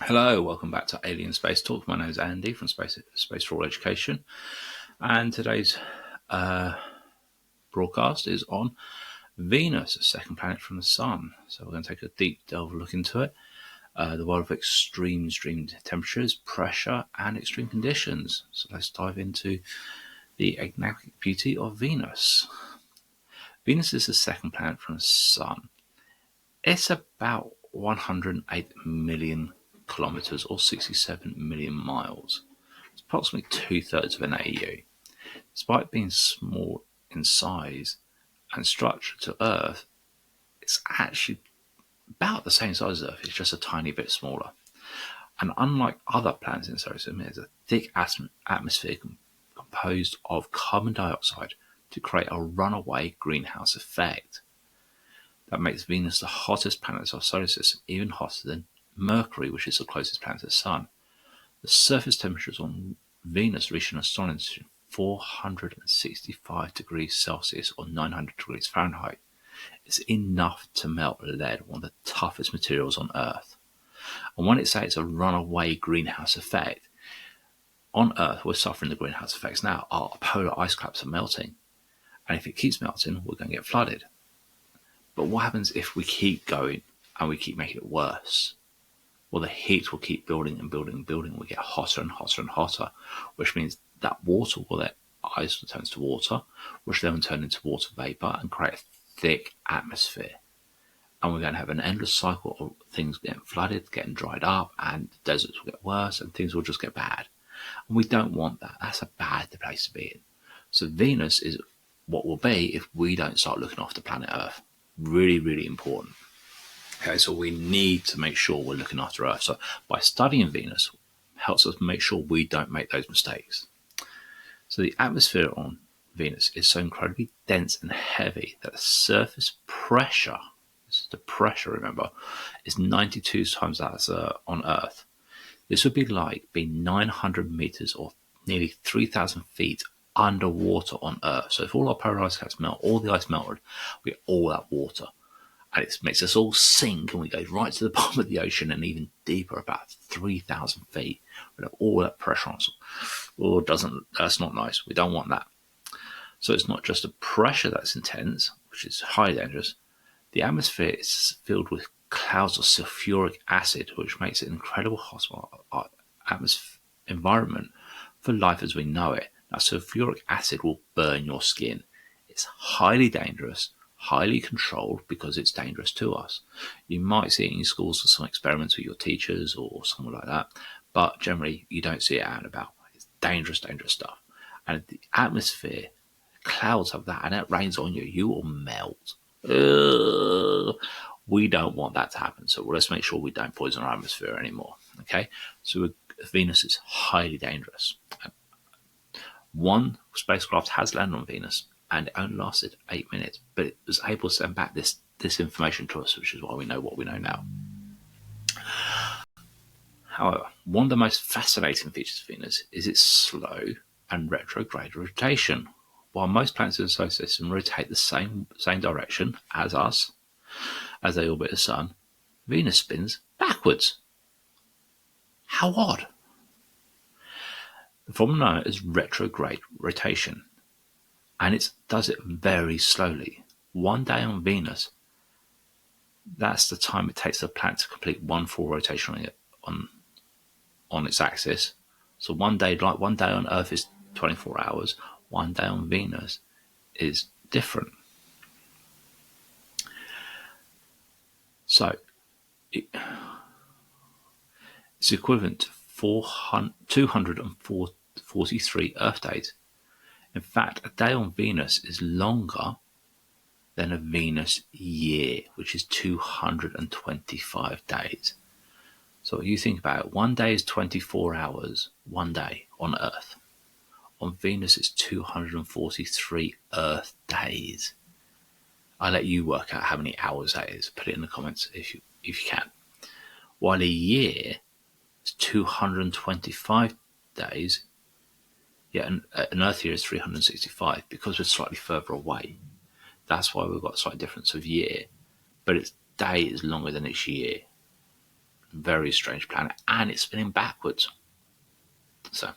Hello, welcome back to Alien Space Talk. My name is Andy from Space for All Education, and today's broadcast is on Venus, a second planet from the Sun. So we're going to take a deep delve look into it, the world of extreme temperatures, pressure, and extreme conditions. So let's dive into the enigmatic beauty of Venus. Venus is the second planet from the Sun. It's about 108 million kilometers or 67 million miles. It's approximately 2/3 of an AU. Despite being small in size and structure to Earth, it's actually about the same size as Earth. It's just a tiny bit smaller. And unlike other planets in the solar system, it has a thick atmosphere composed of carbon dioxide to create a runaway greenhouse effect. That makes Venus the hottest planet of our solar system, even hotter than Mercury, which is the closest planet to the Sun. The surface temperatures on Venus reach an astonishing 465 degrees Celsius or 900 degrees Fahrenheit. It's enough to melt lead, one of the toughest materials on Earth. And when it says it's a runaway greenhouse effect, on Earth we're suffering the greenhouse effects now. Our polar ice caps are melting. And if it keeps melting, we're going to get flooded. But what happens if we keep going and we keep making it worse? Well, the heat will keep building and building and building. We get hotter and hotter and hotter, which means that water, well, that ice turns to water, which then will turn into water vapor and create a thick atmosphere. And we're going to have an endless cycle of things getting flooded, getting dried up, and the deserts will get worse and things will just get bad. And we don't want that. That's a bad place to be in. So Venus is what will be if we don't start looking after planet Earth. Really, really important. Okay, so we need to make sure we're looking after Earth. So by studying Venus helps us make sure we don't make those mistakes. So the atmosphere on Venus is so incredibly dense and heavy that the surface pressure, this is the pressure, remember, is 92 times that as on Earth. This would be like being 900 meters or nearly 3,000 feet underwater on Earth. So if all our polar ice caps melt, all the ice melted, we get all that water. And it makes us all sink and we go right to the bottom of the ocean and even deeper, about 3,000 feet. We have all that pressure on us. Oh, that's not nice. We don't want that. So it's not just the pressure that's intense, which is highly dangerous. The atmosphere is filled with clouds of sulfuric acid, which makes it an incredible hostile environment for life as we know it. Now, sulfuric acid will burn your skin. It's highly dangerous, highly controlled because it's dangerous to us. You might see it in schools for some experiments with your teachers or something like that, but generally you don't see it out and about. It's dangerous stuff. And the atmosphere, clouds of that, and it rains on you, you will melt. We don't want that to happen, so let's make sure we don't poison our atmosphere anymore. Okay, so Venus is highly dangerous. One spacecraft has landed on Venus, and it only lasted 8 minutes, but it was able to send back this information to us, which is why we know what we know now. However, one of the most fascinating features of Venus is its slow and retrograde rotation. While most planets in the solar system rotate the same direction as us, as they orbit the Sun, Venus spins backwards. How odd! The phenomenon is retrograde rotation, and it does it very slowly. 1 day on Venus, that's the time it takes the planet to complete one full rotation on its axis. So one day on Earth is 24 hours. 1 day on Venus is different. So it's equivalent to 243 Earth days. In fact, a day on Venus is longer than a Venus year, which is 225 days. So you think about it, 1 day is 24 hours, 1 day on Earth. On Venus, it's 243 Earth days. I'll let you work out how many hours that is. Put it in the comments if you can. While a year is 225 days, an Earth year is 365 because we're slightly further away. That's why we've got a slight difference of year, but its day is longer than its year. Very strange planet, and it's spinning backwards. So,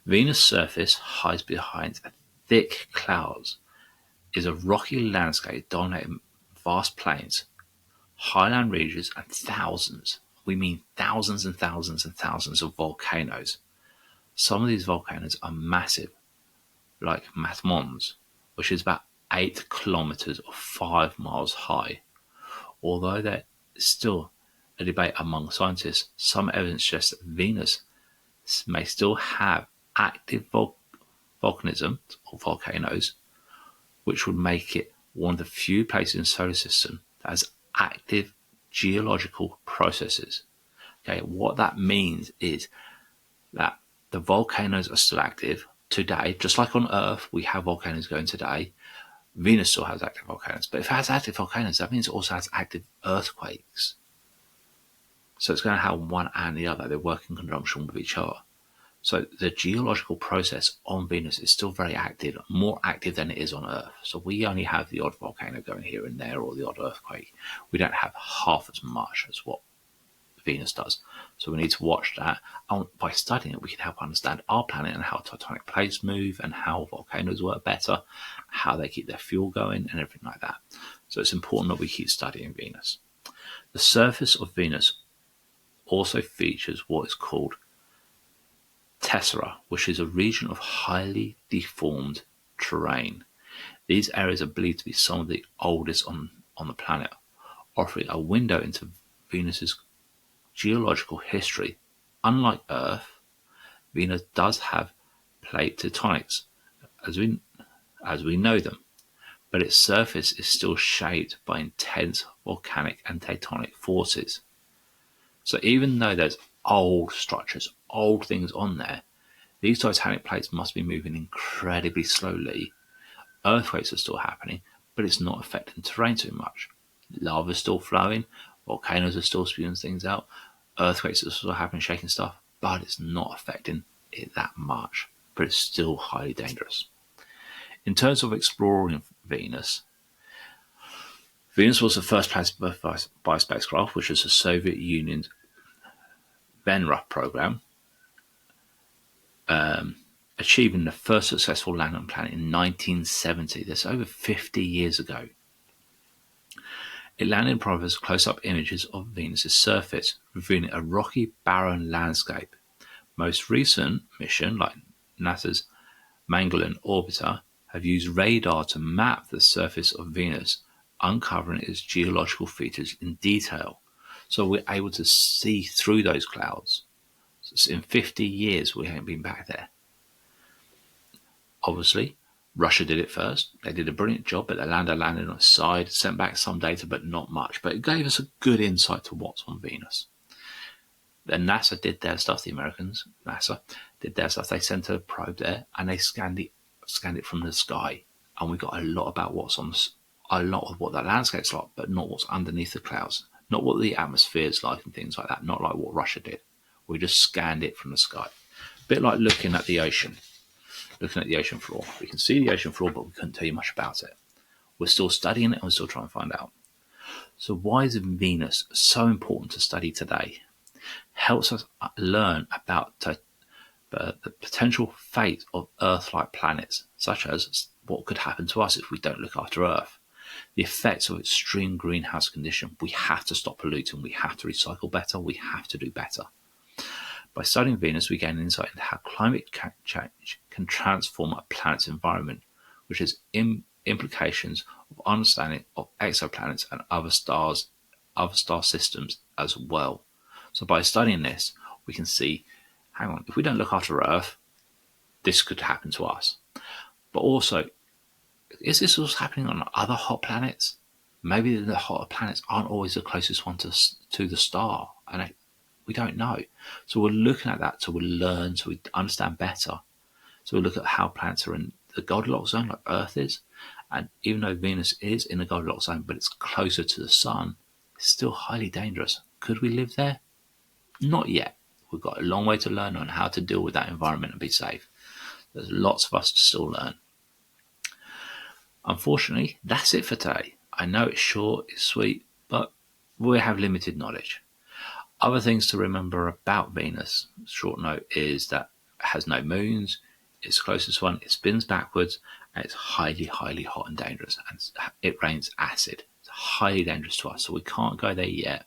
Venus' surface hides behind thick clouds, is a rocky landscape dominating vast plains, highland regions, and we mean thousands and thousands and thousands of volcanoes. Some of these volcanoes are massive, like Mount Mons, which is about 8 kilometers or 5 miles high. Although there is still a debate among scientists, some evidence suggests that Venus may still have active volcanism or volcanoes, which would make it one of the few places in the solar system that has active geological processes. Okay, what that means is that the volcanoes are still active today, just like on Earth we have volcanoes going today. Venus still has active volcanoes, but if it has active volcanoes, that means it also has active earthquakes. So it's going to have one and the other. They work in conjunction with each other. So the geological process on Venus is still very active, more active than it is on Earth. So we only have the odd volcano going here and there, or the odd earthquake. We don't have half as much as what Venus does. So we need to watch that. And by studying it, we can help understand our planet and how tectonic plates move and how volcanoes work better, how they keep their fuel going and everything like that. So it's important that we keep studying Venus. The surface of Venus also features what is called tessera, which is a region of highly deformed terrain. These areas are believed to be some of the oldest on the planet, offering a window into Venus's geological history. Unlike Earth, Venus does have plate tectonics as we know them, but its surface is still shaped by intense volcanic and tectonic forces. So even though there's old structures, old things on there, these tectonic plates must be moving incredibly slowly. Earthquakes are still happening, but it's not affecting terrain too much. Lava is still flowing, volcanoes are still spewing things out, earthquakes are still happening, shaking stuff, but it's not affecting it that much. But it's still highly dangerous. In terms of exploring Venus, Venus was the first planet by spacecraft, which was the Soviet Union's Venera program, achieving the first successful landing on the planet in 1970. That's over 50 years ago. It landed and provided close-up images of Venus's surface, revealing a rocky, barren landscape. Most recent mission, like NASA's Magellan orbiter, have used radar to map the surface of Venus, uncovering its geological features in detail. So we're able to see through those clouds. So in 50 years, we haven't been back there. Obviously, Russia did it first. They did a brilliant job, but the lander landed on its side, sent back some data, but not much. But it gave us a good insight to what's on Venus. Then NASA did their stuff, the Americans, NASA, did their stuff. They sent a probe there, and they scanned it from the sky. And we got a lot about a lot of what that landscape's like, but not what's underneath the clouds. Not what the atmosphere's like and things like that. Not like what Russia did. We just scanned it from the sky. A bit like looking at the ocean. Looking at the ocean floor. We can see the ocean floor, but we couldn't tell you much about it. We're still studying it and we're still trying to find out. So why is Venus so important to study today? Helps us learn about the potential fate of Earth-like planets, such as what could happen to us if we don't look after Earth. The effects of extreme greenhouse conditions. We have to stop polluting. We have to recycle better. We have to do better. By studying Venus, we gain insight into how climate change can transform a planet's environment, which has implications of understanding of exoplanets and other star systems as well. So by studying this, we can see, hang on, if we don't look after Earth, this could happen to us. But also, is this what's happening on other hot planets? Maybe the hotter planets aren't always the closest one to the star, and we don't know. So we're looking at that to learn, so we understand better. So we look at how planets are in the Goldilocks zone, like Earth is, and even though Venus is in the Goldilocks zone, but it's closer to the sun, it's still highly dangerous. Could we live there? Not yet. We've got a long way to learn on how to deal with that environment and be safe. There's lots of us to still learn. Unfortunately, that's it for today. I know it's short, it's sweet, but we have limited knowledge. Other things to remember about Venus, short note, is that it has no moons. Its closest one, it spins backwards, and it's highly, highly hot and dangerous. And it rains acid. It's highly dangerous to us, so we can't go there yet.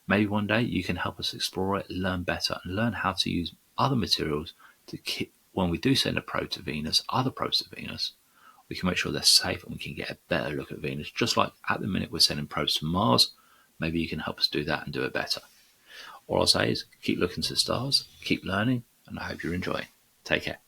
Maybe one day you can help us explore it, learn better, and learn how to use other materials to keep, when we do send a probe to Venus, other probes to Venus, we can make sure they're safe and we can get a better look at Venus. Just like at the minute we're sending probes to Mars, maybe you can help us do that and do it better. All I'll say is keep looking to the stars, keep learning, and I hope you're enjoying. Take care.